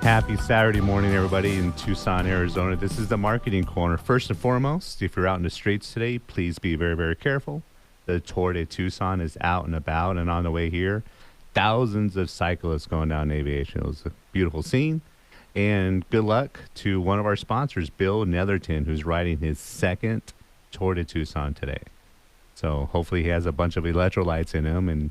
Happy Saturday morning, everybody in Tucson, Arizona. This is the Marketing Corner. First and foremost, if you're out in the streets today, please be very, very careful. The Tour de Tucson is out and about, and on the way here, thousands of cyclists going down Aviation. It was a beautiful scene. And good luck to one of our sponsors, Bill Netherton, who's riding his second Tour de Tucson today. So hopefully he has a bunch of electrolytes in him, and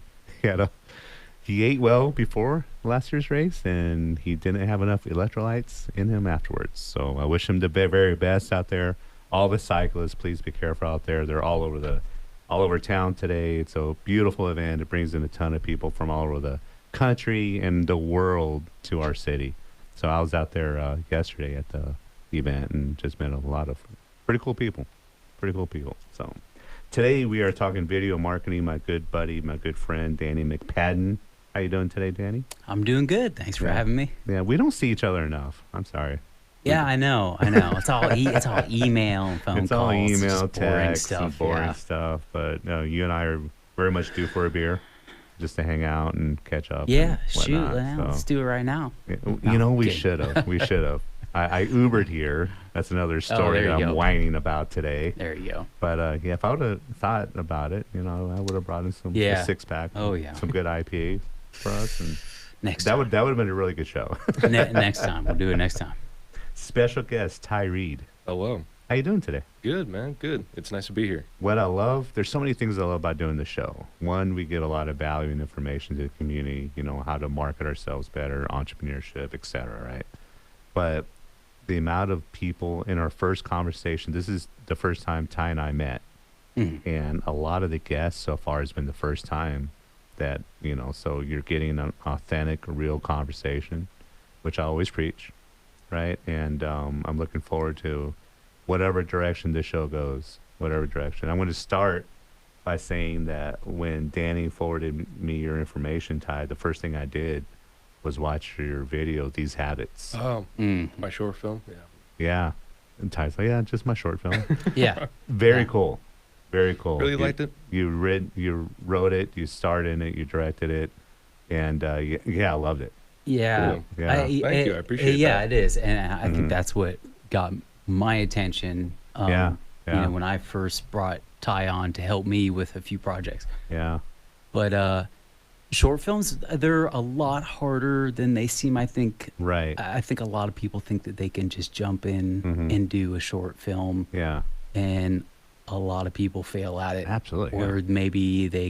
he ate well before last year's race, and he didn't have enough electrolytes in him afterwards. So I wish him the very best out there. All the cyclists, please be careful out there. They're all over town today. It's a beautiful event. It brings in a ton of people from all over the country and the world to our city. So I was out there yesterday at the event and just met a lot of pretty cool people. So today we are talking video marketing. My good buddy, my good friend, Danny McPadden. How you doing today, Danny? I'm doing good. Thanks for having me. Yeah, we don't see each other enough. I'm sorry. Yeah, I know. It's all email and phone calls. It's all email, just boring text, stuff. and boring stuff. But you and I are very much due for a beer, just to hang out and catch up. Yeah, and shoot. whatnot. So, Let's do it right now. we should have. We should have. I Ubered here. That's another story that I'm whining about today. There you go. But if I would have thought about it, I would have brought in a six pack. Oh yeah. Some good IPA for us, and next that time. would have been a really good show. Next time we'll do it next time. Special guest Ty Reed. Hello. How you doing today? Good, man. Good. It's nice to be here. What I love, there's so many things I love about doing the show. One, we get a lot of value and information to the community, how to market ourselves better, entrepreneurship, etc., right? But the amount of people in our first conversation, this is the first time Ty and I met. Mm-hmm. And a lot of the guests so far has been the first time that, so you're getting an authentic, real conversation, which I always preach, right? And I'm looking forward to whatever direction this show goes, whatever direction. I'm going to start by saying that when Danny forwarded me your information, Ty, the first thing I did was watch your video, These Habits. Oh, my short film? Yeah. Yeah. And Ty's like, yeah, just my short film. Yeah. Very cool. Very cool. Really liked it? You wrote it, you starred in it, you directed it, and I loved it. Yeah. Cool. Yeah. Thank you. I appreciate Yeah, that. it is, and I think that's what got my attention. Yeah. When I first brought Ty on to help me with a few projects. Yeah. But short films, they're a lot harder than they seem. I think. Right. I think a lot of people think that they can just jump in Mhm. and do a short film, Yeah. and a lot of people fail at it. Absolutely. Or maybe they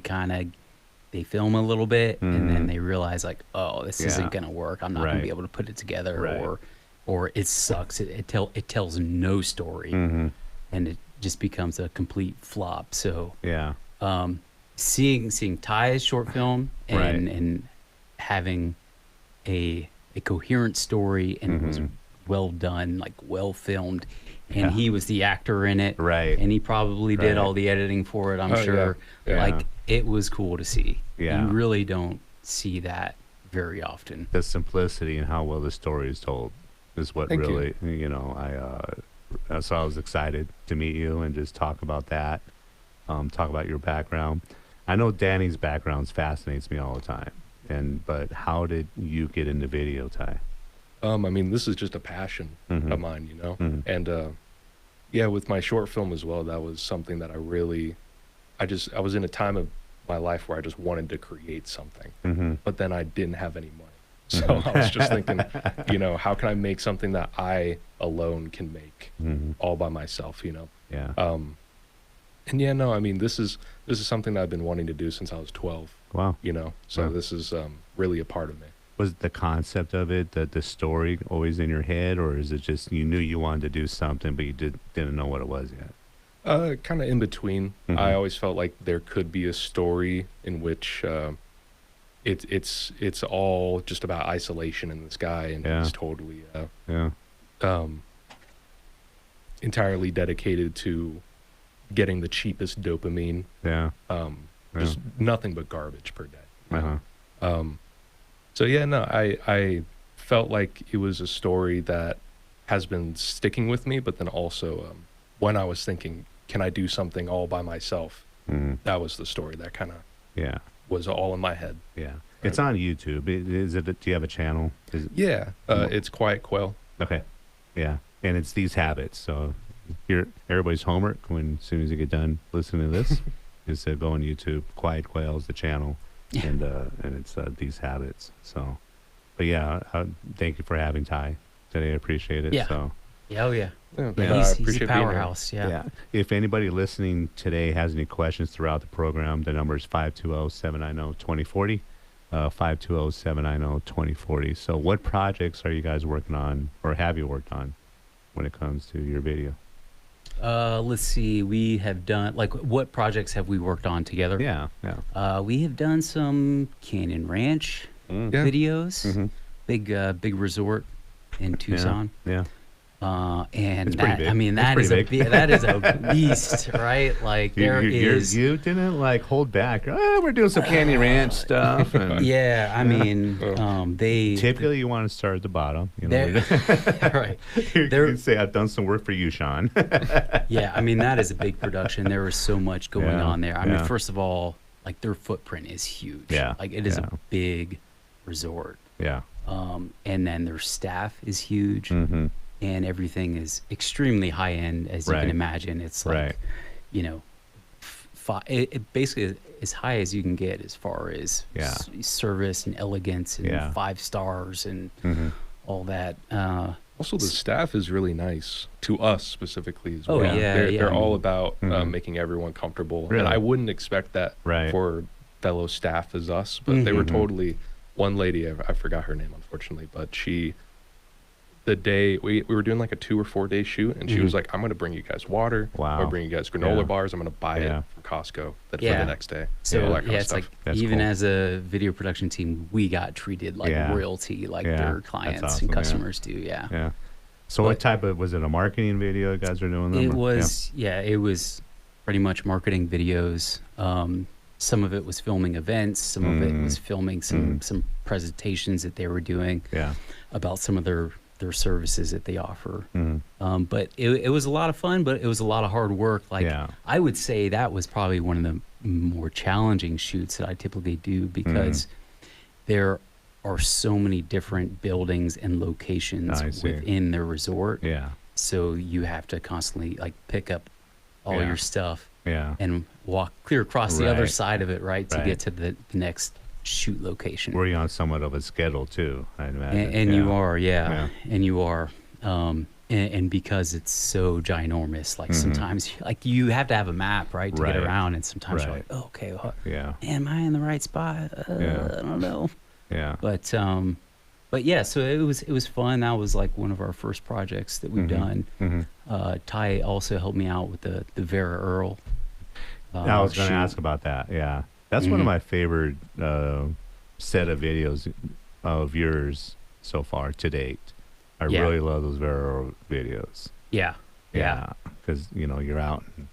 film a little bit and then Mhm. they realize like, oh, this Yeah. isn't gonna work. I'm not gonna Right. be able to put it together, Right. or it sucks. It tells no story, Mm-hmm. and it just becomes a complete flop. So Yeah. seeing Ty's short film Right. and having a coherent story, and it was Mhm. well done, like well filmed, and Yeah. he was the actor in it, Right. and he probably did Right. all the editing for it, I'm Oh, yeah. sure. Yeah. Like, it was cool to see. Yeah. You really don't see that very often. The simplicity and how well the story is told is what Thank you. really, so I was excited to meet you and just talk about that, talk about your background. I know Danny's background fascinates me all the time, but how did you get into video, Ty? This is just a passion Mhm. of mine, Mhm. And with my short film as well, that was something that I was in a time of my life where I just wanted to create something, Mm-hmm. but then I didn't have any money. So I was just thinking, how can I make something that I alone can make Mm-hmm. all by myself, Yeah. This is something that I've been wanting to do since I was 12, Wow. So Wow. this is really a part of me. Was the concept of it, the story, always in your head, or is it just you knew you wanted to do something, but you didn't know what it was yet? Kind of in between. Mhm. I always felt like there could be a story in which it's all just about isolation in this guy, and Yeah. he's totally Yeah. entirely dedicated to getting the cheapest dopamine. Yeah. Just nothing but garbage per day. Uh-huh. So yeah, no, I felt like it was a story that has been sticking with me, but then also when I was thinking, can I do something all by myself? Mm-hmm. That was the story that kind of Yeah. was all in my head. Yeah. It's on YouTube. Is it? Do you have a channel? Is it, Yeah, it's Quiet Quail. okay. Yeah, and it's these habits. So here, everybody's homework when as soon as you get done listening to this, is to go on YouTube. Quiet Quail is the channel, Yeah. and it's these habits. So, but yeah, thank you for having Ty today. I appreciate it. Yeah. So. Yeah, oh yeah. Yeah, Yeah. I He's a appreciate being here. powerhouse. Yeah. If anybody listening today has any questions throughout the program, the number is 520-790-2040, 520-790-2040. So what projects are you guys working on or have you worked on when it comes to your video? Let's see. We have done like what projects have we worked on together? Yeah. We have done some Canyon Ranch Yeah. videos. Mhm. Big resort in Tucson. Yeah. And It's pretty that, big. I mean, It's that is pretty a big. that is a beast, right? Like there is. You didn't like hold back. Oh, we're doing some Canyon Ranch stuff. And Yeah, I mean, they typically you want to start at the bottom. You know, right. you They're- can say, I've done some work for you, Sean. Yeah, I mean that is a big production. There was so much going Yeah, on there. I mean, yeah. first of all, like their footprint is huge. Yeah, like it is yeah. a big resort. Yeah. And then their staff is huge, Mm-hmm. and everything is extremely high end, as you Right. can imagine. It's like, Right. you know, it basically as high as you can get as far as Yeah. service and elegance and Yeah. 5 stars and Mm-hmm. all that. Also, the staff is really nice to us specifically as Oh, well. yeah, they're, yeah. they're all about Mhm. making everyone comfortable, Really? and I wouldn't expect that Right. for fellow staff as us, but they were Mhm. totally. One lady, I forgot her name unfortunately, but she, the day we were doing like a 2 or 4 day shoot, and she was like, "I'm going to bring you guys water. I'm Wow. going to bring you guys granola Yeah. bars. I'm going to buy Yeah. it from Costco for Yeah. the next day." So all that kind yeah, of it's stuff. like That's even cool. as a video production team, we got treated like Yeah. royalty, like Yeah, their that's clients awesome, and yeah. customers do. Yeah. Yeah. So what But- type of, was it a marketing video you guys are doing? Them, It or- was it was pretty much marketing videos. Some of it was filming events. Some of it was filming some presentations that they were doing Yeah. about some of their services that they offer. Yeah. But it was a lot of fun, but it was a lot of hard work. Like Yeah. I would say that was probably one of the more challenging shoots that I typically do because there are so many different buildings and locations I see. within their resort. Yeah. So you have to constantly like pick up all Yeah. your stuff Yeah. and walk clear across the other Right. side of it, right, to Right. get to the next shoot location. Were you on somewhat of a schedule too, I'd imagine? And yeah. you are, and you are. And because it's so ginormous, like sometimes like you have to have a map, right, to Right. get around, and sometimes you're Right. like, oh, okay, well, Yeah. am I in the right spot? Yeah. I don't know. Yeah. But yeah, so it was fun. That was like one of our first projects that we've done. Ty also helped me out with the Vera Earl. I was going to shoot. ask about that. Yeah. That's one of my favorite set of videos of yours so far to date. I Yeah. really love those Vera videos. Yeah, yeah, Because, you know, you're out and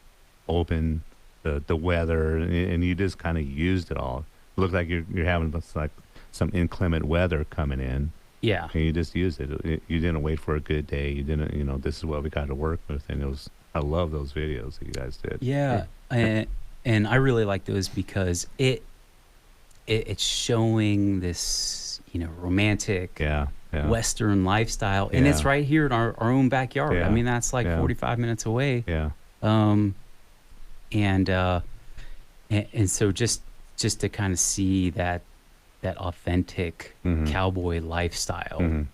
open, the weather, and you just kind of used it all. It looked like you're having this, like some inclement weather coming in, yeah. and you just used it. You didn't wait for a good day. You didn't, you know, this is what we got to work with. And I love those videos that you guys did. Yeah, and I really like those because it's showing this, you know, romantic Yeah. Yeah. Western lifestyle, and it's Yeah. right here in our own backyard. Yeah. I mean, that's like Yeah. 45 minutes away. Yeah. And so just to kind of see that authentic cowboy lifestyle,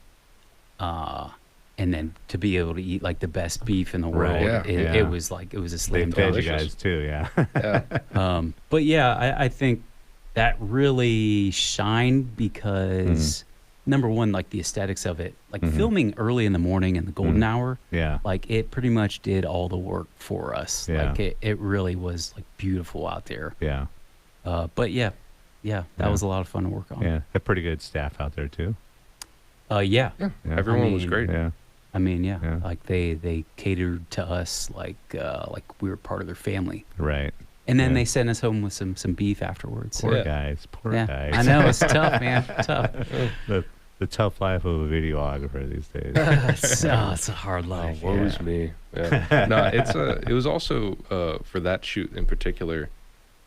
and then to be able to eat like the best beef in the world, Right. Yeah. it was like it was a They slam fed dunk. you guys too. Yeah. Yeah. But yeah, I think that really shined because number one, like the aesthetics of it, like filming early in the morning in the golden hour, Yeah. like it pretty much did all the work for us. Yeah. Like it really was like beautiful out there. Yeah. But yeah, that Yeah. was a lot of fun to work on. Yeah. A pretty good staff out there too. Yeah. Yeah. Yeah. Everyone was mean, great. Yeah. I mean, yeah, Yeah. like they catered to us like we were part of their family. Right. And then Yeah. they sent us home with some beef afterwards. Poor Yeah. guys. Poor Yeah, guys. I know it's tough, man. Tough. The tough life of a videographer these days. it's a hard Oh, life. woe yeah. is me. Yeah. No, it was also for that shoot in particular.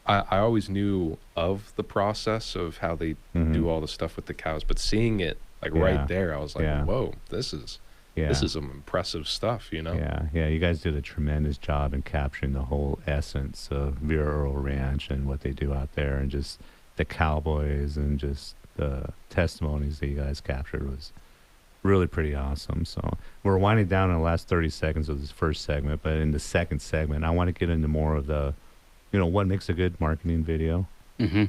I always knew of the process of how they do all the stuff with the cows, but seeing it like Yeah. right there, I was like, Yeah. whoa, this is Yeah. some impressive stuff, you know? Yeah. You guys did a tremendous job in capturing the whole essence of Vera Earl Ranch and what they do out there, and just the cowboys and just the testimonies that you guys captured was really pretty awesome. So we're winding down in the last 30 seconds of this first segment, but in the second segment, I want to get into more of the, what makes a good marketing video?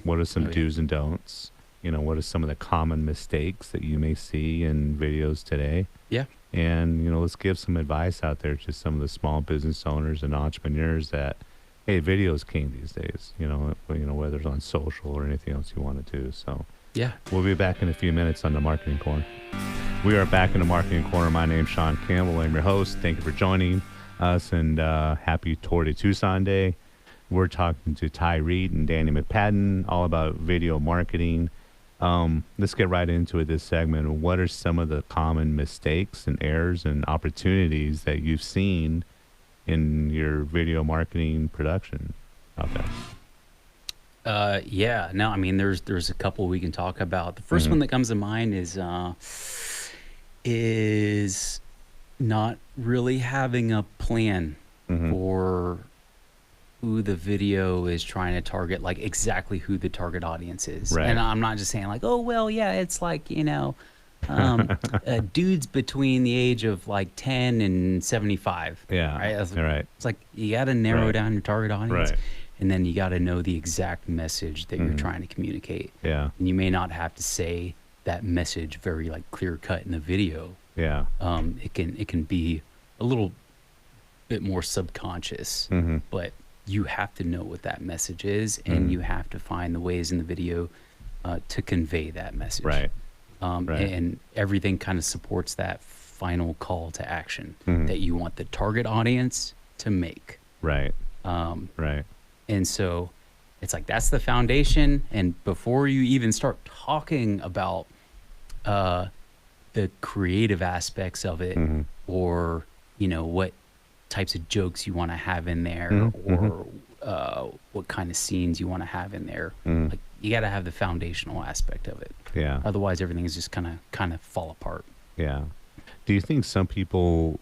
What are some Oh, yeah. do's and don'ts? What are some of the common mistakes that you may see in videos today? Yeah. And, let's give some advice out there to some of the small business owners and entrepreneurs that, hey, video is king these days, whether it's on social or anything else you want to do. So Yeah. we'll be back in a few minutes on the Marketing Corner. We are back in the Marketing Corner. My name's Sean Campbell. I'm your host. Thank you for joining us, and happy Tour de Tucson Day. We're talking to Ty Reed and Danny McPadden all about video marketing. Let's get right into it this segment. What are some of the common mistakes and errors and opportunities that you've seen in your video marketing production out there? Yeah. No, I mean, there's a couple we can talk about. The first one that comes to mind is not really having a plan for who the video is trying to target, like exactly who the target audience is. Right. And I'm not just saying like, oh, well, yeah, it's like, dudes between the age of like 10 and 75. Yeah. Right. All right. It's like, you got to narrow Right. down your target audience. Right. And then you got to know the exact message that you're trying to communicate. Yeah. And you may not have to say that message very like clear cut in the video. Yeah. It can be a little bit more subconscious, but you have to know what that message is, and you have to find the ways in the video to convey that message. Right. Right. And everything kind of supports that final call to action that you want the target audience to make. Right. Right. And so it's like, that's the foundation. And before you even start talking about the creative aspects of it, or, what types of jokes you want to have in there, or what kind of scenes you want to have in there, like, you got to have the foundational aspect of it. Yeah. Otherwise, everything is just kind of fall apart. Yeah. Do you think some people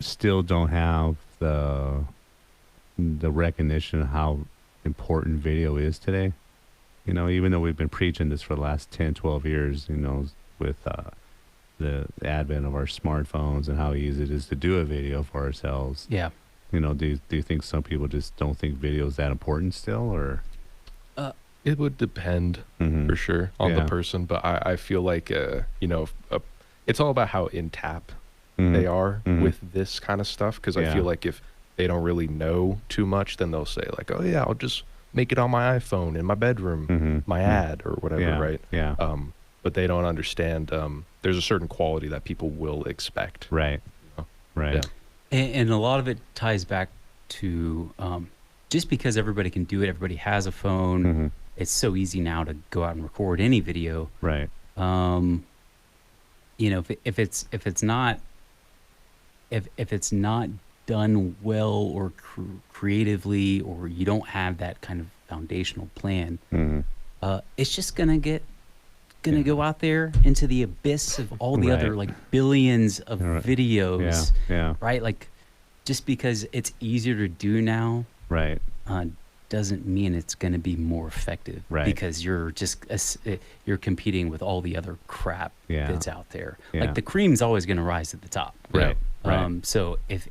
still don't have the recognition of how important video is today? Even though we've been preaching this for the last 10, 12 years, with the advent of our smartphones and how easy it is to do a video for ourselves. Yeah. Do you think some people just don't think video is that important still, or? It would depend for sure on the Yeah. person, but I feel like, it's all about how in tap they are with this kind of stuff. Because I Yeah. feel like if they don't really know too much, then they'll say like, oh yeah, I'll just make it on my iPhone in my bedroom, my ad or whatever, Yeah. right? Yeah. But they don't understand there's a certain quality that people will expect. Right. know? Right. Yeah. And a lot of it ties back to just because everybody can do it, everybody has a phone. It's so easy now to go out and record any video. Right. If it's not done well or creatively, or you don't have that kind of foundational plan, it's just gonna go out there into the abyss of all the other Right. like billions of Right. videos. Yeah. Right? Like, just because it's easier to do now Right. doesn't mean it's going to be more effective. Right. Because you're you're competing with all the other crap Yeah. that's out there. Yeah. Like, the cream's always going to rise at the top. Right. Right. So if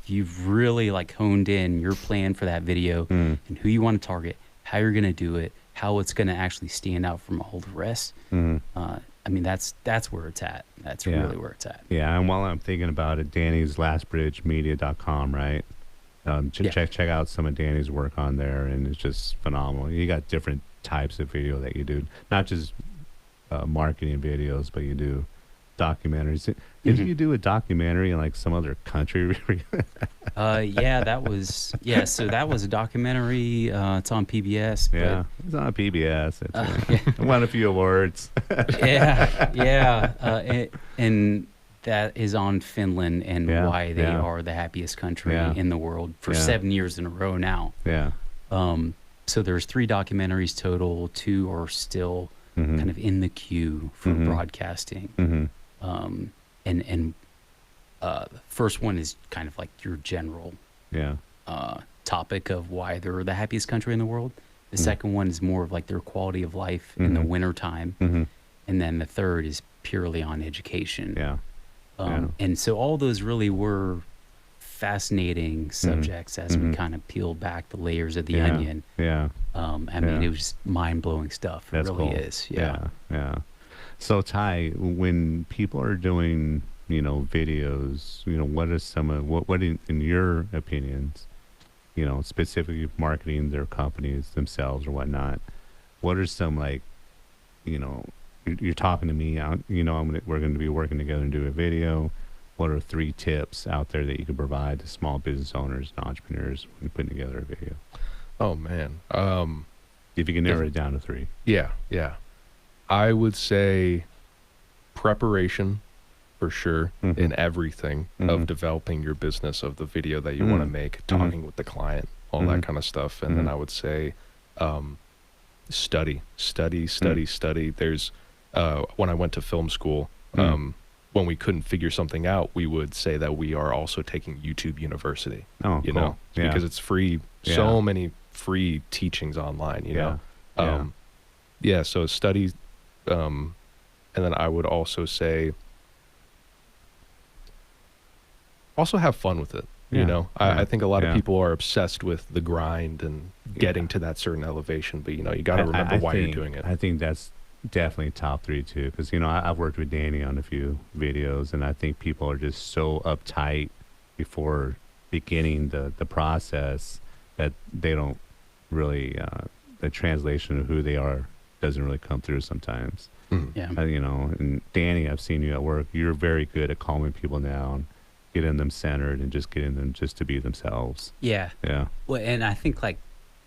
you've really like honed in your plan for that video and who you want to target, how you're going to do it, how it's going to actually stand out from all the rest, I mean, that's where it's at. That's Yeah. really where it's at. Yeah, and while I'm thinking about it, Danny's lastbridgemedia.com, right? Yeah. Check out some of Danny's work on there, and it's just phenomenal. You got different types of video that you do, not just marketing videos, but you do documentaries. Did you do a documentary in like some other country? Yeah, so that was a documentary. It's on PBS. But Yeah, it's on PBS. It won a few awards. And that is on Finland and Yeah, why they yeah. are the happiest country Yeah. in the world for Yeah. 7 years in a row now. Yeah, So there's 3 documentaries total. 2 are still kind of in the queue for broadcasting. And the first one is kind of like your general Yeah. topic of why they're the happiest country in the world. The second one is more of like their quality of life in the wintertime. And then the third is purely on education. Yeah. And so all those really were fascinating subjects as we kind of peeled back the layers of the onion. Yeah. I mean, it was just mind-blowing stuff. It That's really cool. is. Yeah. Yeah. So Ty, when people are doing, videos, what are some of what in your opinions, specifically marketing their companies themselves or whatnot, what are some like, you're talking to me, we're going to be working together and do a video. What are 3 tips out there that you can provide to small business owners and entrepreneurs when putting together a video? Oh man. If you can narrow it down to 3. Yeah. I would say preparation for sure in everything of developing your business, of the video that you want to make, talking with the client, all that kind of stuff. And then I would say study. There's when I went to film school, when we couldn't figure something out, we would say that we are also taking YouTube University. Oh, you cool. know, Yeah. because it's free. Yeah. So many free teachings online. You know. Yeah. So study, and then I would also say, also have fun with it. Yeah. You know, Yeah. I think a lot Yeah. of people are obsessed with the grind and getting to that certain elevation, but you got to remember why you're doing it. I think that's definitely top 3 too, because I've worked with Danny on a few videos, and I think people are just so uptight before beginning the process that they don't really the translation of who they are doesn't really come through sometimes. Yeah. And Danny, I've seen you at work. You're very good at calming people down, getting them centered, and just getting them just to be themselves. Yeah. Yeah. Well, and I think like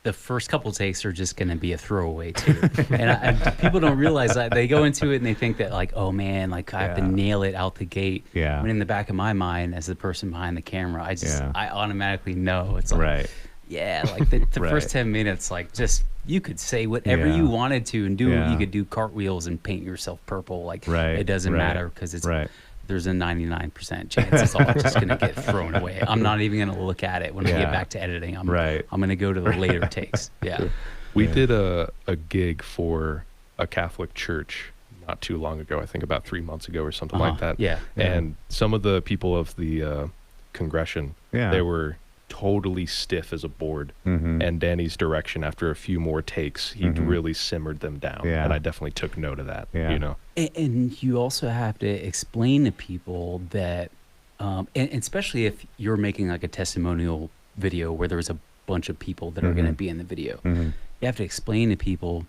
the first couple takes are just going to be a throwaway too. and people don't realize that. They go into it and they think that like, oh man, like I have to Yeah. nail it out the gate. Yeah. When in the back of my mind, as the person behind the camera, Yeah. I automatically know it's like, Right. yeah, like the Right. first 10 minutes, like just, you could say whatever Yeah. you wanted to and do, Yeah. you could do cartwheels and paint yourself purple. Like Right. it doesn't Right. matter because it's, Right. there's a 99% chance it's all just going to get thrown away. I'm not even going to look at it when I Yeah. get back to editing. I'm Right. going to go to the later takes. Yeah. We Yeah. did a gig for a Catholic church not too long ago, I think about 3 months ago or something like that. Yeah. And some of the people of the congregation, Yeah. they were totally stiff as a board. Mhm. And Danny's direction, after a few more takes, he really simmered them down. Yeah. And I definitely took note of that. Yeah. You know. And you also have to explain to people that, and especially if you're making like a testimonial video where there's a bunch of people that are going to be in the video, Mhm. you have to explain to people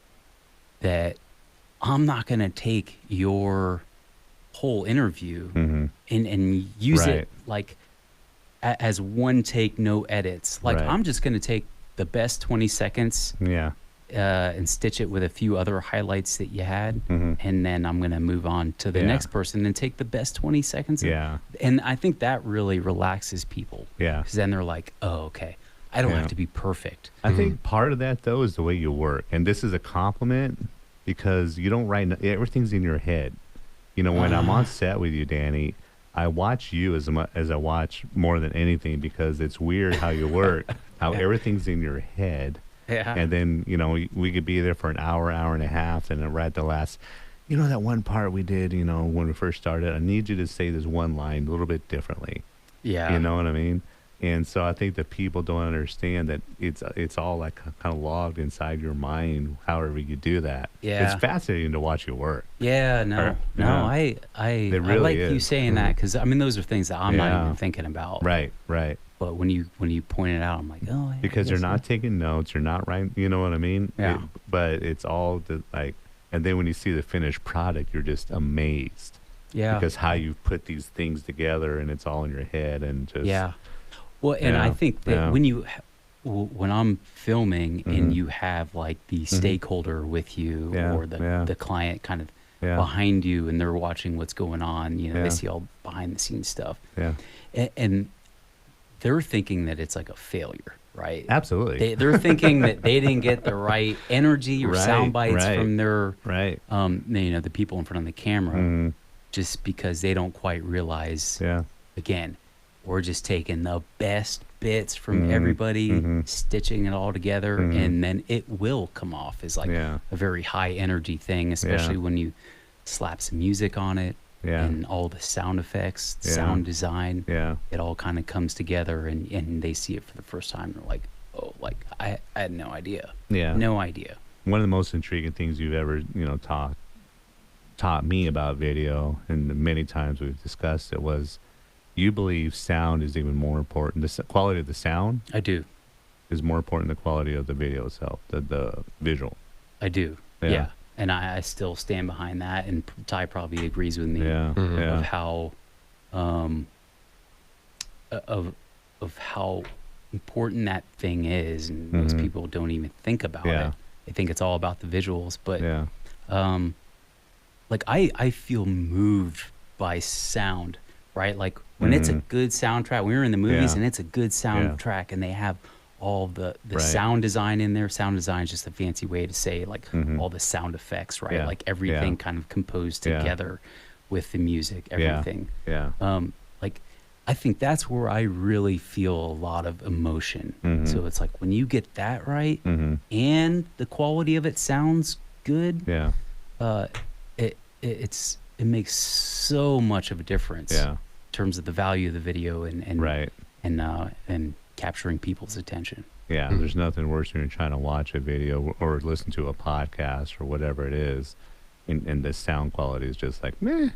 that I'm not going to take your whole interview Mhm. and use Right. it like as one take, no edits. Like Right. I'm just going to take the best 20 seconds Yeah. and stitch it with a few other highlights that you had, Mhm. and then I'm going to move on to the Yeah. next person and take the best 20 seconds. Yeah. And I think that really relaxes people Yeah. because then they're like, oh, okay, I don't Yeah. have to be perfect. I think part of that though is the way you work, and this is a compliment because you don't write. Everything's in your head. When I'm on set with you, Danny, I watch you as much as I watch more than anything because it's weird how you work, how everything's in your head, Yeah. and then we could be there for an hour and a half, and then right at the last. That one part we did, when we first started, I need you to say this one line a little bit differently. Yeah. You know what I mean? And so I think that people don't understand that it's all like kind of logged inside your mind, however you do that. Yeah. It's fascinating to watch you work. Yeah, no, Or- no, yeah. I It really like you is. saying that because I mean those are things that I'm not Yeah. even thinking about. Right. But when you point it out, I'm like, oh, yeah, Because I you're guess not taking notes, you're not writing, you know what I mean? Yeah. But it's all and then when you see the finished product, you're just amazed. Yeah. Because how you put these things together and it's all in your head and just. Yeah. Well, and I Yeah, think that yeah. when I'm filming and you have like the stakeholder with you Yeah, or yeah. the client kind of Yeah. behind you and they're watching what's going on, Yeah. they see all behind the scenes stuff. Yeah. And they're thinking that it's like a failure. right? Absolutely. They're thinking that they didn't get the right energy or Right, sound bites right. from their, Right. the people in front of the camera, just because they don't quite realize. Yeah. Again, we're just taking the best bits from everybody, stitching it all together, and then it will come off as like Yeah. a very high energy thing, especially when you slap some music on it. Yeah. And all the sound effects, Yeah. sound design, Yeah. it all kind of comes together, and they see it for the first time. They're like, oh, like I had no idea. Yeah. No idea. One of the most intriguing things you've ever, taught me about video, and the many times we've discussed it, was you believe sound is even more important. The quality of the sound I do. is more important than the quality of the video itself, the visual. I do. Yeah. Yeah. And I still stand behind that, and Ty probably agrees with me. Yeah. Mhm. Yeah. Of how of how important that thing is, and most people don't even think about Yeah. it. They think it's all about the visuals, but Yeah. like I feel moved by sound, right? Like when it's a good soundtrack, when we're in the movies Yeah. and it's a good soundtrack, and they have all the Right. sound design in there. Sound design is just a fancy way to say like all the sound effects, right? Yeah. Like everything Yeah. kind of composed Yeah. together with the music, everything. Yeah. Like I think that's where I really feel a lot of emotion. So it's like when you get that right and the quality of it sounds good, Yeah. it makes so much of a difference Yeah. in terms of the value of the video and Right. and capturing people's attention. Yeah. There's nothing worse when you're trying to watch a video or listen to a podcast or whatever it is, and the sound quality is just like meh.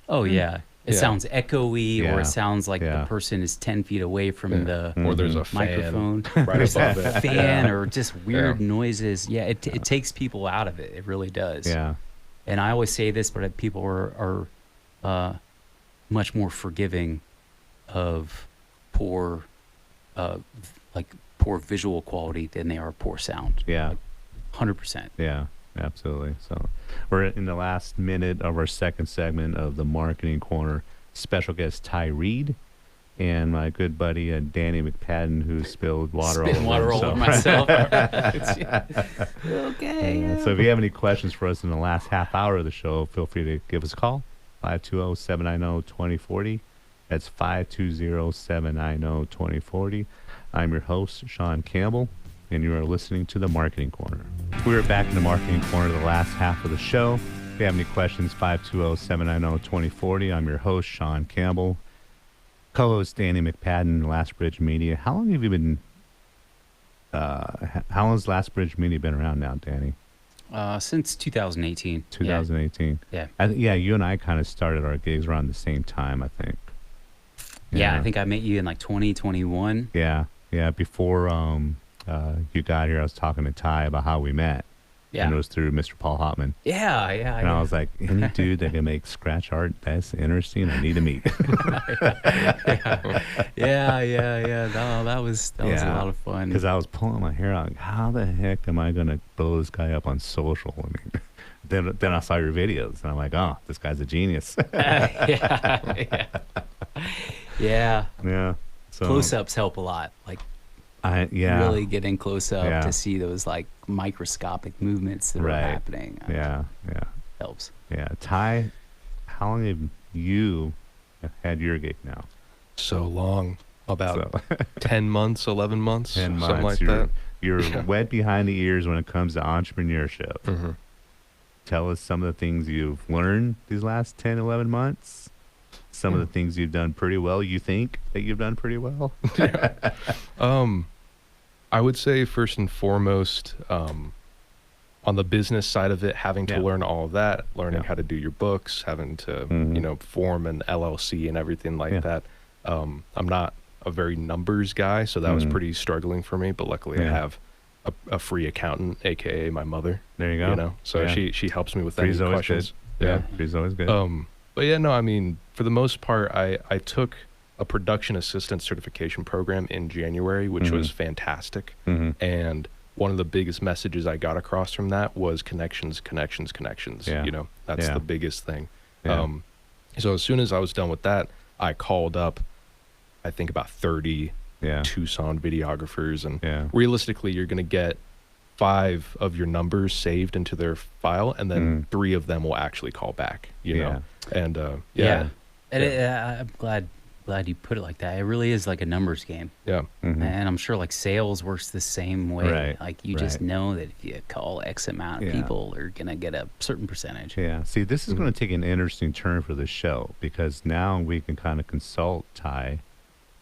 Oh yeah. It Yeah. sounds echoey, or Yeah. it sounds like Yeah. the person is 10 feet away from the Or there's a fan microphone. right There's above a it. fan or just weird Yeah. noises. Yeah, it takes people out of it. It really does. Yeah. And I always say this, but people are much more forgiving of poor, poor visual quality than they are poor sound. Yeah. 100%. Yeah, absolutely. So we're in the last minute of our second segment of the Marketing Corner. Special guest Ty Reed and my good buddy Danny McPadden, who spilled water Spitting water all over himself. myself. Okay. So if you have any questions for us in the last half hour of the show, feel free to give us a call, 520-790-2040. That's 520-790-2040. I'm your host, Sean Campbell, and you are listening to the Marketing Corner. We are back in the Marketing Corner, the last half of the show. If you have any questions, 520-790-2040. I'm your host, Sean Campbell. Co-host Danny McPadden, Last Bridge Media. How long have you been, how long has Last Bridge Media been around now, Danny? Since 2018. 2018. Yeah. Yeah, you and I kind of started our gigs around the same time, I think. Yeah, I think I met you in like 2021. Yeah, before you got here, I was talking to Ty about how we met. Yeah. And it was through Mr. Paul Hopman. Yeah. And I was like, any dude that can make scratch art, that's interesting, I need to meet. Yeah. No, that was a lot of fun. Because I was pulling my hair out. Like, how the heck am I going to blow this guy up on social? I mean, then I saw your videos, and I'm like, oh, this guy's a genius. Yeah. Yeah. So Close-ups help a lot. Like really getting close up to see those like microscopic movements that are happening. Yeah. Helps. Yeah. Ty, how long have you had your gig now? So long. About 10 months, 11 months, 10 something months. like that. You're wet behind the ears when it comes to entrepreneurship. Mm-hmm. Tell us some of the things you've learned these last 10, 11 months. Some of the things you've done pretty well. You think that you've done pretty well? I would say first and foremost, on the business side of it, having to learn all of that, learning how to do your books, having to, form an LLC and everything like that. I'm not a very numbers guy, so that was pretty struggling for me, but luckily I have a free accountant, AKA my mother. There you go. So she helps me with Free's any always questions. good. Yeah, Free's always good. But yeah, no, I mean, for the most part, I took a production assistant certification program in January, which was fantastic. And one of the biggest messages I got across from that was connections. Yeah. That's the biggest thing. Yeah. So as soon as I was done with that, I called up, I think about 30 Yeah. Tucson videographers, and Yeah. realistically, you're going to get 5 of your numbers saved into their file, and then 3 of them will actually call back. You know, and Yeah. And I'm glad you put it like that. It really is like a numbers game. yeah. And I'm sure like sales works the same way. Right, Like you just right. know that if you call X amount of Yeah. people, they're going to get a certain percentage. Yeah. See, this is going to take an interesting turn for the show because now we can kind of consult Ty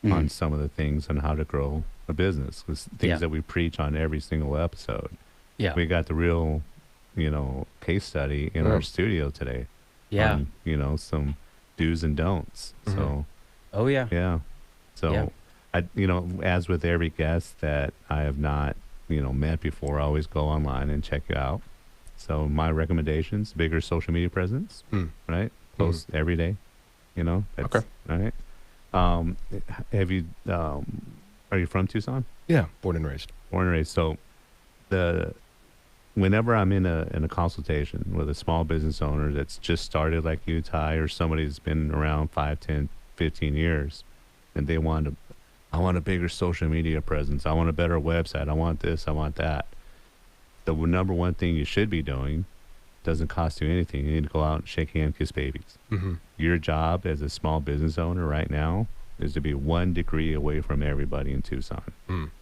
on some of the things on how to grow a business. 'Cause things Yeah. that we preach on every single episode. Yeah. We got the real, case study in our studio today. Yeah. On, some do's and don'ts. So, Oh, yeah. yeah. So, Yeah. as with every guest that I have not, met before, I always go online and check you out. So my recommendations, bigger social media presence, right? Post every day, that's, Okay. All right. Have you, are you from Tucson? Yeah, born and raised. Born and raised. So whenever I'm in a consultation with a small business owner that's just started like you, Ty, or somebody that's been around 5, 10, 15 years, and they I want a bigger social media presence. I want a better website. I want this. I want that. The number one thing you should be doing doesn't cost you anything. You need to go out and shake hands, kiss babies. Your job as a small business owner right now is to be 1 degree away from everybody in Tucson.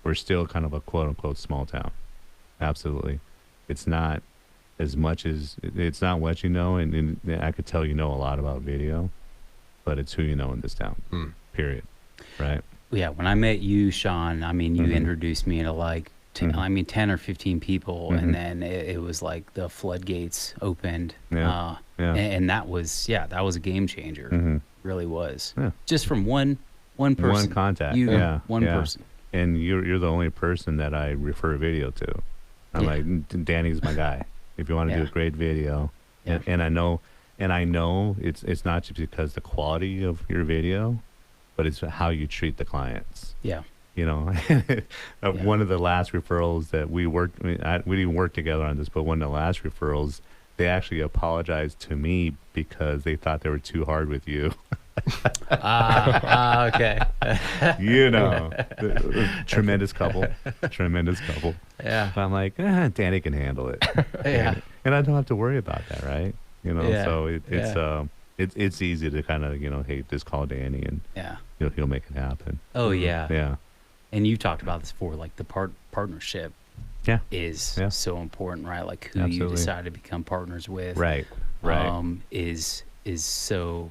We're still kind of a quote unquote small town. Absolutely. It's not as much as it's not what you know. And I could tell a lot about video, but it's who you know in this town, period. Right. Yeah. When I met you, Sean, I mean, you introduced me to like, 10 or 15 people. And then it was like the floodgates opened. Yeah. And that was a game changer. Really was. Yeah. Just from one person. One contact. One person. And you're the only person that I refer video to. I'm like, Danny's my guy. If you want to do a great video, and I know it's not just because the quality of your video, but it's how you treat the clients. Yeah. One of the last referrals that we worked, we didn't work together on this, but one of the last referrals, they actually apologized to me because they thought they were too hard with you. Okay. Tremendous couple. Yeah. But I'm like, Danny can handle it. Yeah. And I don't have to worry about that, right? Yeah. So it's easy to kind of, hey, just call Danny and Yeah. he'll make it happen. Oh, yeah. Yeah. And you talked about this before, like the partnership Yeah. is so important, right? Like who Absolutely. you decide to become partners with. Right. Is so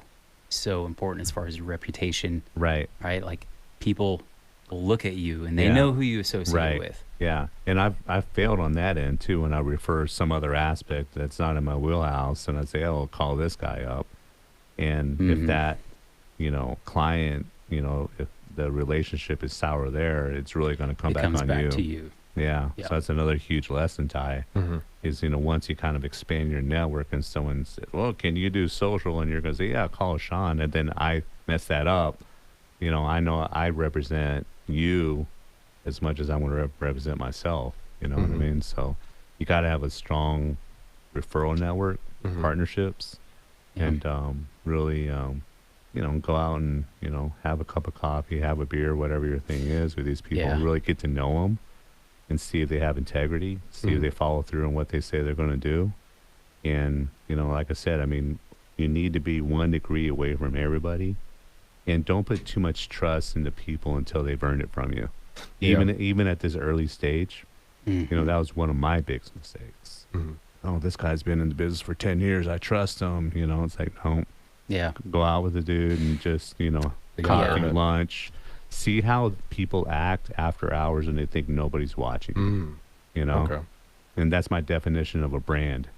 important as far as your reputation, Right. right? Like people will look at you and they Yeah. know who you associate Right. with. Yeah. And I've failed on that end too when I refer some other aspect that's not in my wheelhouse and I say, oh, call this guy up. And if that, client, if the relationship is sour there, it's really going to come It back comes on back you. to you. Yeah. Yeah. So that's another huge lesson, Ty, is, once you kind of expand your network and someone said, well, can you do social? And you're going to say, yeah, call Sean. And then I mess that up. I know I represent you as much as I want to represent myself. You know what I mean? So you got to have a strong referral network, partnerships, Yeah. and really, go out and, have a cup of coffee, have a beer, whatever your thing is with these people, Yeah. and really get to know them and see if they have integrity, see if they follow through on what they say they're going to do. And, like I said, I mean, you need to be 1 degree away from everybody, and don't put too much trust into people until they've earned it from you. Yeah. Even at this early stage, that was one of my biggest mistakes. Oh, this guy's been in the business for 10 years. I trust him. It's like, no, Yeah. go out with the dude and just, They gotta coffee, earn it. lunch. See how people act after hours and they think nobody's watching. Okay. And that's my definition of a brand.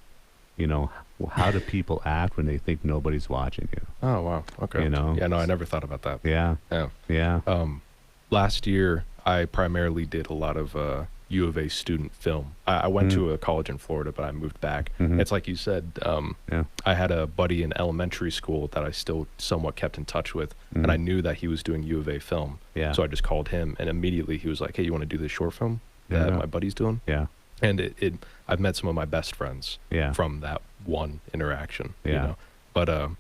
How do people act when they think nobody's watching you? Oh, wow. Okay. Yeah, no, I never thought about that. Yeah. Yeah. Yeah. Last year, I primarily did a lot of U of A student film. I went to a college in Florida, but I moved back. It's like you said, Yeah. I had a buddy in elementary school that I still somewhat kept in touch with, and I knew that he was doing U of A film. Yeah. So I just called him, and immediately he was like, hey, you want to do this short film that Yeah. my buddy's doing? Yeah. And I've met some of my best friends Yeah. from that one interaction. Yeah. But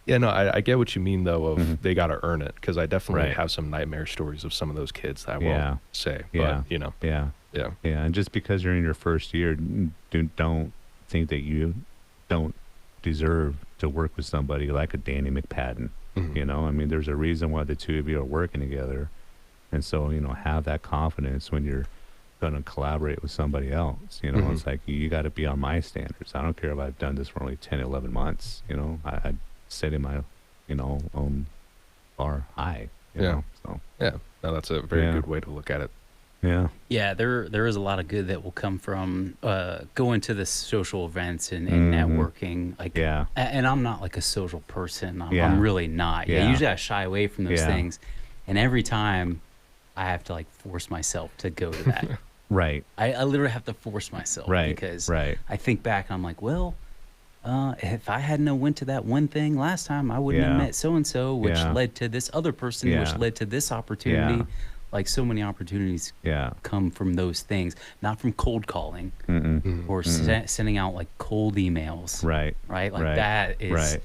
Yeah, no, I get what you mean though. Of Mhm. they got to earn it, because I definitely Right. have some nightmare stories of some of those kids that I won't Yeah. say. Yeah. But you know, Yeah. yeah, Yeah. And just because you're in your first year, don't think that you don't deserve to work with somebody like a Danny McPadden. Mhm. You know, I mean, there's a reason why the two of you are working together. And so, have that confidence when you're going to collaborate with somebody else. Mhm. It's like, you got to be on my standards. I don't care if I've done this for only 10, 11 months. I setting my, own bar high. Yeah. So, yeah. No, that's a very Yeah. good way to look at it. yeah. Yeah, there is a lot of good that will come from going to the social events and Mhm. networking. Like, Yeah. and I'm not like a social person. I'm Yeah. really not. Yeah. Usually I shy away from those Yeah. things, and every time I have to like force myself to go to that. Right. I literally have to force myself Right. because Right. I think back and I'm like, well, if I hadn't have went to that one thing last time, I wouldn't have Yeah. met so and so, which Yeah. led to this other person, which Yeah. led to this opportunity. Yeah. Like so many opportunities Yeah. come from those things, not from cold calling Mm-mm. Mhm. or sending out like cold emails. Right. Right. Like Right. that is Right.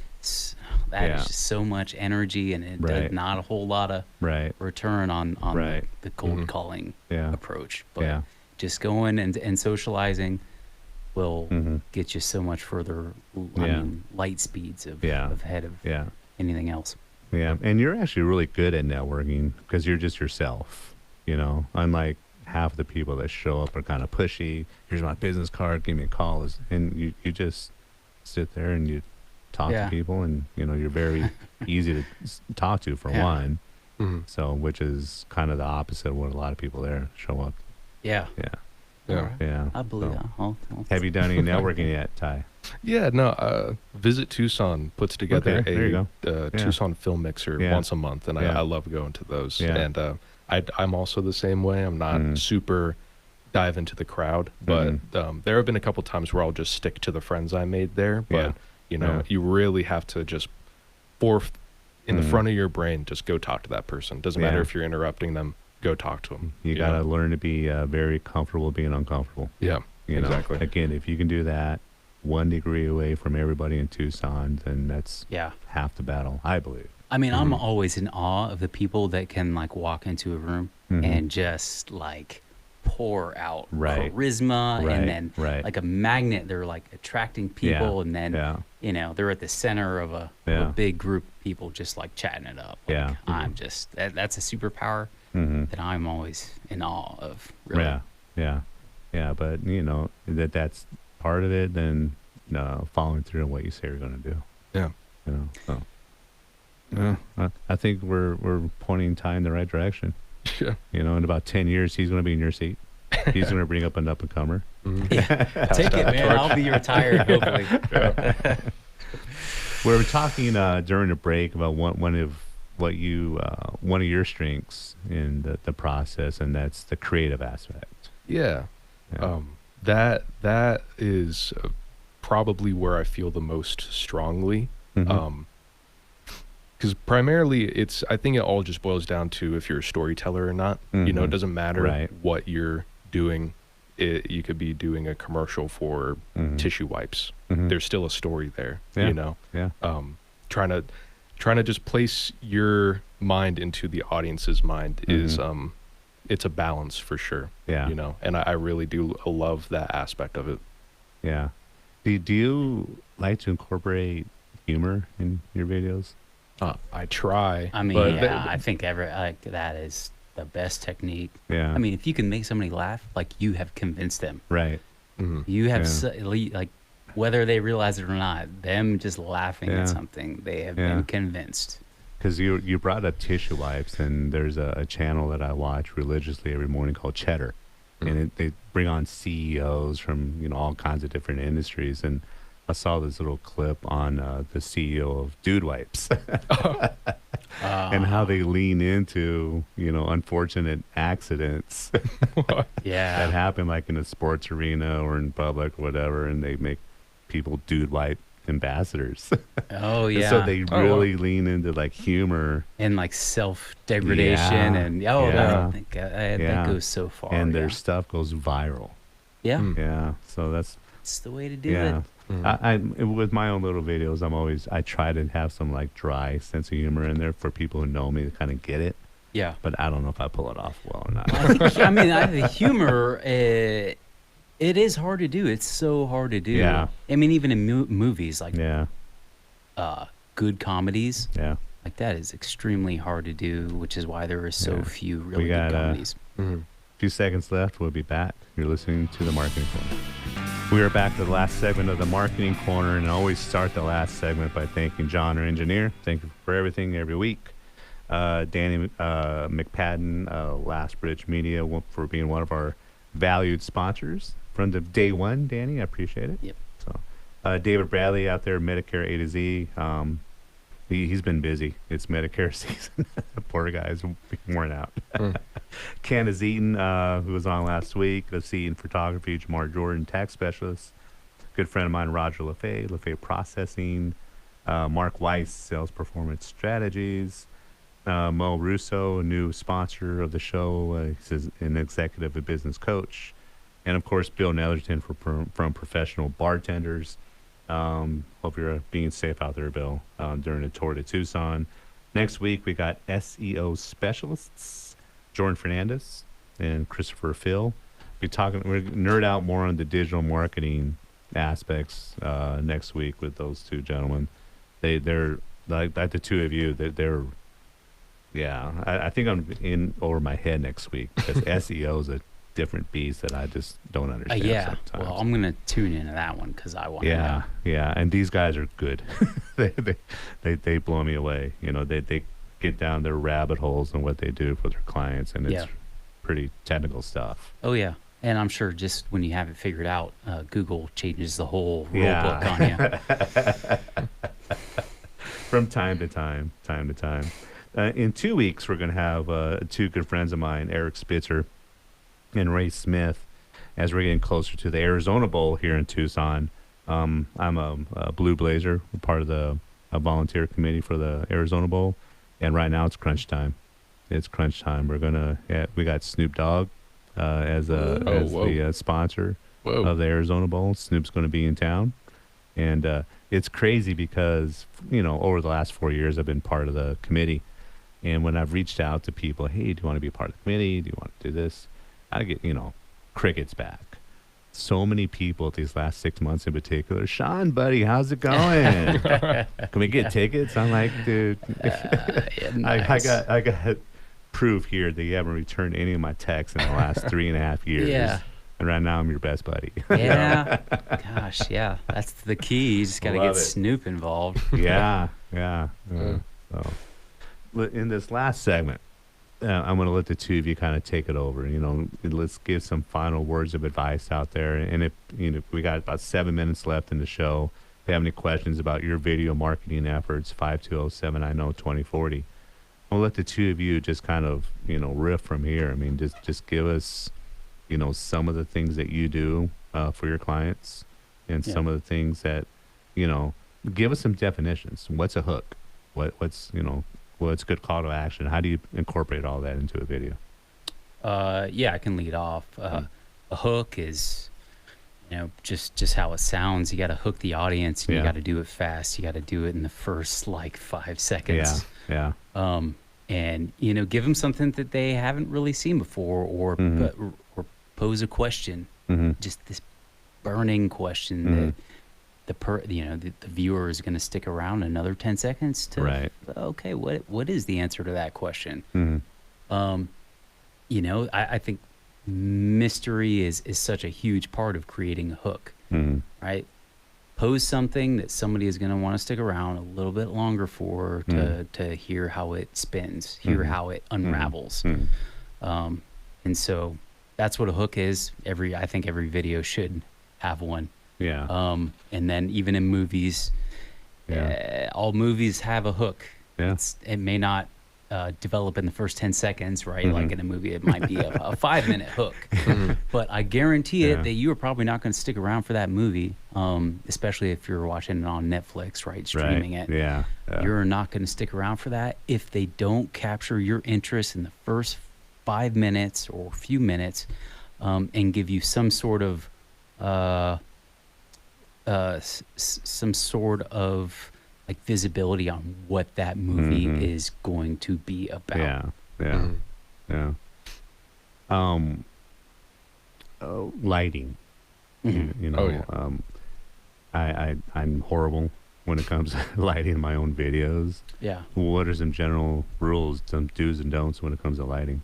that is Yeah. just so much energy, and it Right. does not a whole lot of Right. return on Right. the cold Mhm. calling Yeah. approach. But Yeah. just going and socializing will Mhm. get you so much further. Yeah. Light speeds of Yeah. ahead of Yeah. anything else. Yeah. And you're actually really good at networking because you're just yourself, unlike half the people that show up are kind of pushy. Here's my business card, give me a call. And you just sit there and you talk Yeah. to people, and, you're very easy to talk to for Yeah. one. Mhm. So, which is kind of the opposite of what a lot of people there show up. Yeah. Yeah. Yeah. All right. Yeah. I believe So, that. I'll have you done any networking yet, Ty? Yeah, no. Visit Tucson puts together Okay, there you a Yeah. Tucson film mixer Yeah. once a month, and Yeah. I love going to those. Yeah. And I'm also the same way. I'm not Mm. super dive into the crowd, but there have been a couple times where I'll just stick to the friends I made there. But Yeah. you really have to just in the Mhm. front of your brain, just go talk to that person. Doesn't matter Yeah. if you're interrupting them. Go talk to them. You got to learn to be very comfortable being uncomfortable. Yeah. You know? Exactly. Again, if you can do that 1 degree away from everybody in Tucson, then that's Yeah. half the battle, I believe. I mean, I'm Mhm. always in awe of the people that can like walk into a room Mhm. and just like pour out Right. charisma, Right, and then right. like a magnet, they're like attracting people, and then Yeah. they're at the center of of Yeah. a big group of people just like chatting it up. Like, Yeah. I'm just that's a superpower Mm-hmm. that I'm always in awe of. Really. Yeah. Yeah. Yeah. But, that's part of it, then following through on what you say you're going to do. Yeah. So. Yeah, I think we're pointing Ty in the right direction. Yeah. In about 10 years, he's going to be in your seat. He's going to bring up an up-and-comer. Mhm. Take it, man. I'll be retired hopefully. We were talking during the break about one of your strengths in the process, and that's the creative aspect. Yeah. Yeah. That is probably where I feel the most strongly. Mhm. Because primarily I think it all just boils down to if you're a storyteller or not. It Mhm. doesn't matter Right. what you're doing. You could be doing a commercial for Mhm. tissue wipes. Mhm. There's still a story there. Yeah. Yeah. Trying to just place your mind into the audience's mind is it's a balance for sure. Yeah. And I really do love that aspect of it. Yeah. Do you like to incorporate humor in your videos? I try. I mean, but yeah, I think that is the best technique. Yeah. I mean, if you can make somebody laugh, like you have convinced them. right. Mhm. You have Yeah. like whether they realize it or not, them just laughing Yeah. at something, they have Yeah. been convinced. Because you brought up tissue wipes, and there's a channel that I watch religiously every morning called Cheddar, and they bring on CEOs from all kinds of different industries, and I saw this little clip on the CEO of Dude Wipes and how they lean into unfortunate accidents Yeah. that happen, like in a sports arena or in public or whatever, and they make people dude wipe ambassadors. Oh And yeah. so they Oh, wow. really lean into like humor, and like self degradation, Yeah. and Yeah. that Yeah. goes so far. and their yeah. stuff goes viral. Yeah, Mm. Yeah, so that's it's the way to do yeah. it. I with my own little videos, I try to have some like dry sense of humor in there for people who know me to kind of get it. Yeah. But I don't know if I pull it off well or not. The humor, it is hard to do. It's so hard to do. Yeah. I mean, even in movies, like Yeah. good comedies, Yeah. like that is extremely hard to do, which is why there are so Yeah. few really got, good comedies. Few seconds left. We'll be back. You're listening to the Marketing Corner. We are back to the last segment of the Marketing Corner, and I always start the last segment by thanking John, our engineer. Thank you for everything every week. Danny McPadden, Last Bridge Media, for being one of our valued sponsors from the day one. Danny, I appreciate it. Yep. So, David Bradley out there, Medicare A to Z. He's been busy. It's Medicare season. Poor guy's worn out. Candace Eaton, who was on last week, of Eaton Photography, Jamar Jordan, tax specialist. Good friend of mine, Roger LaFay Processing. Mark Weiss, Sales Performance Strategies. Mo Russo, a new sponsor of the show. He's an executive and business coach. And, of course, Bill Netherton from Professional Bartenders. Hope you're being safe out there, Bill, during the Tour de Tucson. Next week, we got SEO specialists, Jordan Fernandez and Christopher Phil. We're nerd out more on the digital marketing aspects next week with those two gentlemen. They're like the two of you. I think I'm in over my head next week because SEO is a different beast that I just don't understand. Sometimes. Well, I'm gonna tune into that one because I want to know. Yeah, and these guys are good. they blow me away. You know, they get down their rabbit holes and what they do for their clients, and it's pretty technical stuff. Oh yeah, and I'm sure just when you have it figured out, Google changes the whole rule book on you. From time to time. In 2 weeks, we're gonna have two good friends of mine, Eric Spitzer and Ray Smith, as we're getting closer to the Arizona Bowl here in Tucson. I'm a Blue Blazer, part of the volunteer committee for the Arizona Bowl, and right now it's crunch time. We got Snoop Dogg as the sponsor of the Arizona Bowl. Snoop's going to be in town, and it's crazy because over the last 4 years I've been part of the committee, and when I've reached out to people, hey, do you want to be part of the committee? Do you want to do this? I get, crickets back. So many people these last 6 months in particular. Sean, buddy, how's it going? Can we get tickets? I'm like, dude, Nice. I got proof here that you haven't returned any of my texts in the last 3.5 years. Yeah. And right now I'm your best buddy. Yeah. Gosh, yeah. That's the key. You just got to Love get it. Snoop involved. Yeah. So, in this last segment, I'm going to let the two of you kind of take it over. Let's give some final words of advice out there. And if we got about 7 minutes left in the show, if you have any questions about your video marketing efforts, 520-790-2040. I'll let the two of you just kind of riff from here. I mean, just give us some of the things that you do for your clients, and some of the things that give us some definitions. What's a hook? What's a good call to action? How do you incorporate all that into a video? I can lead off. A hook is, just how it sounds. You got to hook the audience, and you got to do it fast. You got to do it in the first 5 seconds. Yeah. And give them something that they haven't really seen before, or pose a question. Just this burning question that the viewer is going to stick around another 10 seconds to okay, what is the answer to that question? I think mystery is such a huge part of creating a hook, right? Pose something that somebody is going to want to stick around a little bit longer for to hear how it spins, hear how it unravels. And so that's what a hook is. I think every video should have one. Yeah. And then even in movies, all movies have a hook. Yeah. It may not develop in the first 10 seconds, right? Like in a movie, it might be a 5-minute hook. But I guarantee it that you are probably not going to stick around for that movie, especially if you're watching it on Netflix, right? Streaming it. Yeah. You're not going to stick around for that if they don't capture your interest in the first 5 minutes or a few minutes, and give you some sort of some sort of like visibility on what that movie is going to be about. Yeah. Yeah. Lighting. You know, Oh, yeah. I'm horrible when it comes to lighting my own videos. Yeah. What are some general rules, some do's and don'ts when it comes to lighting?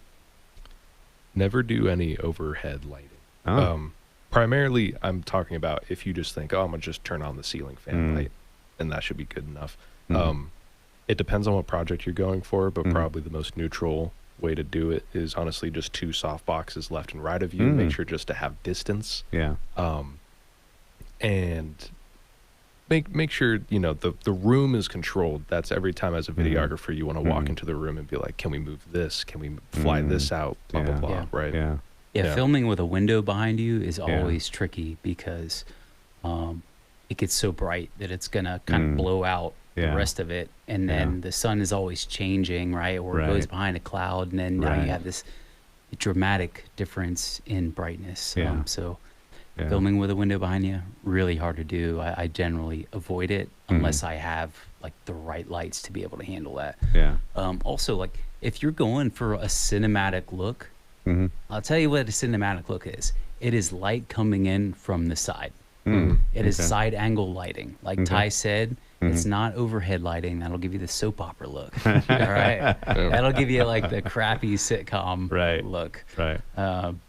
Never do any overhead lighting. Oh. Primarily, I'm talking about if you just think, oh, I'm going to just turn on the ceiling fan light, and that should be good enough. It depends on what project you're going for, but probably the most neutral way to do it is honestly just 2 soft boxes left and right of you. Make sure just to have distance. Yeah. And make sure, you know, the room is controlled. That's every time as a videographer, you want to walk into the room and be like, can we move this? Can we fly this out? Blah, blah, blah. Yeah. Right. Yeah. Yeah, filming with a window behind you is always tricky because it gets so bright that it's gonna kind of blow out the rest of it, and then the sun is always changing, right? Or it goes behind a cloud, and then now you have this dramatic difference in brightness. Filming with a window behind you, really hard to do. I generally avoid it unless I have like the right lights to be able to handle that. Yeah. Also, like if you're going for a cinematic look, I'll tell you what a cinematic look is. It is light coming in from the side. It is side angle lighting. Like Ty said, it's not overhead lighting. That'll give you the soap opera look. All right. That'll give you like the crappy sitcom look. Right.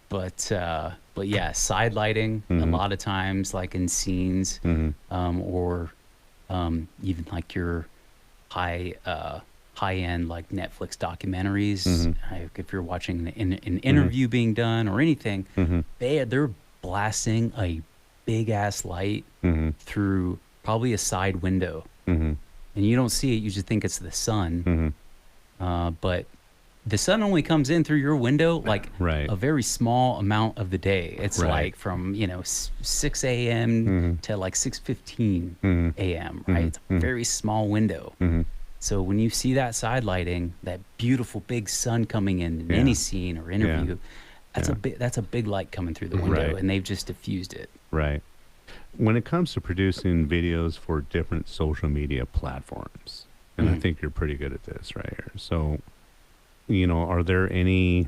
But yeah, side lighting a lot of times, like in scenes, or even like your high-end like Netflix documentaries. If you're watching an interview being done or anything, they're blasting a big ass light through probably a side window, and you don't see it. You just think it's the sun, but the sun only comes in through your window like a very small amount of the day. It's like from 6 a.m. to like 6:15 a.m. Right? It's a very small window. So when you see that side lighting, that beautiful big sun coming in any scene or interview, that's a big light coming through the window, and they've just diffused it. Right. When it comes to producing videos for different social media platforms, and I think you're pretty good at this right here. So, are there any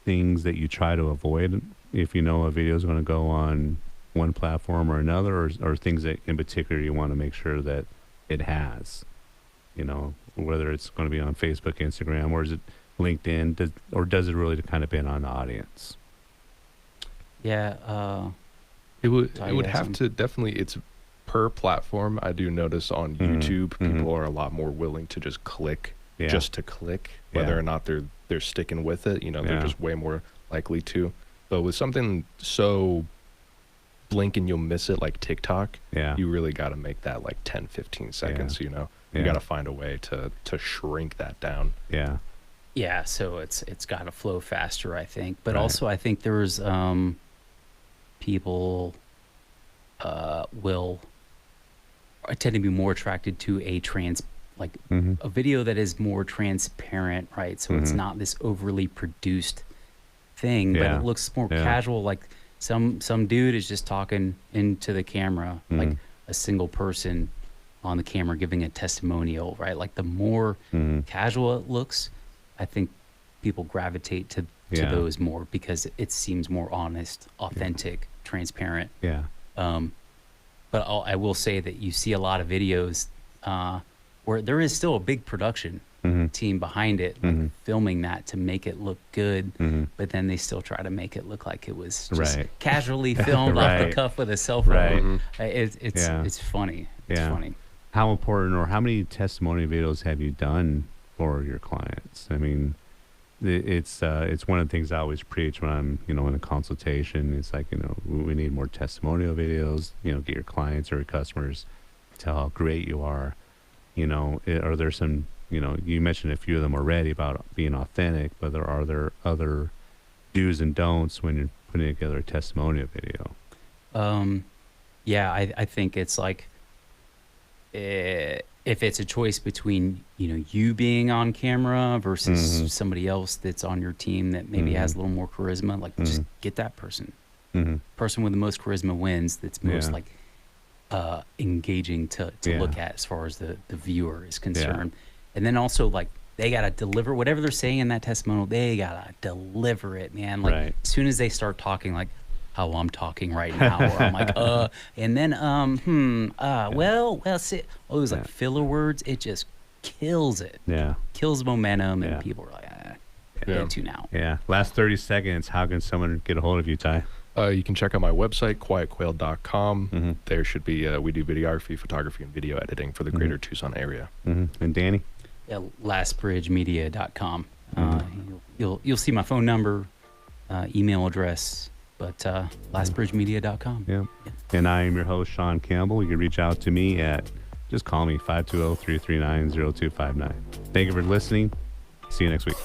things that you try to avoid if you know a video is going to go on one platform or another, or things that in particular you want to make sure that it has? Whether it's going to be on Facebook, Instagram, or is it LinkedIn, or does it really kind of depend on the audience? Yeah, it would have to definitely. It's per platform. I do notice on YouTube, people are a lot more willing to just click, just to click, whether or not they're sticking with it. They're just way more likely to. But with something so blink and you'll miss it like TikTok, you really got to make that like 10, 15 seconds. You got to find a way to shrink that down. Yeah, so it's got to flow faster, I think. But also, I think there's people I tend to be more attracted to a video that is more transparent, right? So it's not this overly produced thing, but it looks more casual. Like some dude is just talking into the camera, like a single person on the camera giving a testimonial, right? Like the more casual it looks, I think people gravitate to those more because it seems more honest, authentic, transparent. But I will say that you see a lot of videos where there is still a big production team behind it, like filming that to make it look good, but then they still try to make it look like it was just casually filmed off the cuff with a cell phone. It's funny. It's funny. How important, or how many testimony videos have you done for your clients? I mean, it's one of the things I always preach when I'm in a consultation. It's like we need more testimonial videos. Get your clients or your customers tell how great you are. Are there some you mentioned a few of them already about being authentic, but are there other do's and don'ts when you're putting together a testimonial video? I think it's like if it's a choice between you being on camera versus somebody else that's on your team that maybe has a little more charisma, like just get that person. Person with the most charisma wins. That's most like engaging to Yeah. look at as far as the viewer is concerned. And then also, like, they got to deliver whatever they're saying in that testimonial. They got to deliver it, man. Like, Right. as soon as they start talking, like how I'm talking right now, or I'm like, and then, well, see, all those like filler words, it just kills it. Yeah. Kills momentum, and Yeah. people are like, Yeah. tune out. Yeah. Last 30 seconds. How can someone get a hold of you, Ty? You can check out my website, quietquail.com. Mm-hmm. There should be, we do videography, photography, and video editing for the greater Tucson area. Mm-hmm. And Danny? Yeah, lastbridgemedia.com. You'll see my phone number, email address, but lastbridgemedia.com. Yeah. And I am your host, Sean Campbell. You can reach out to me at, just call me, 520-339-0259. Thank you for listening. See you next week.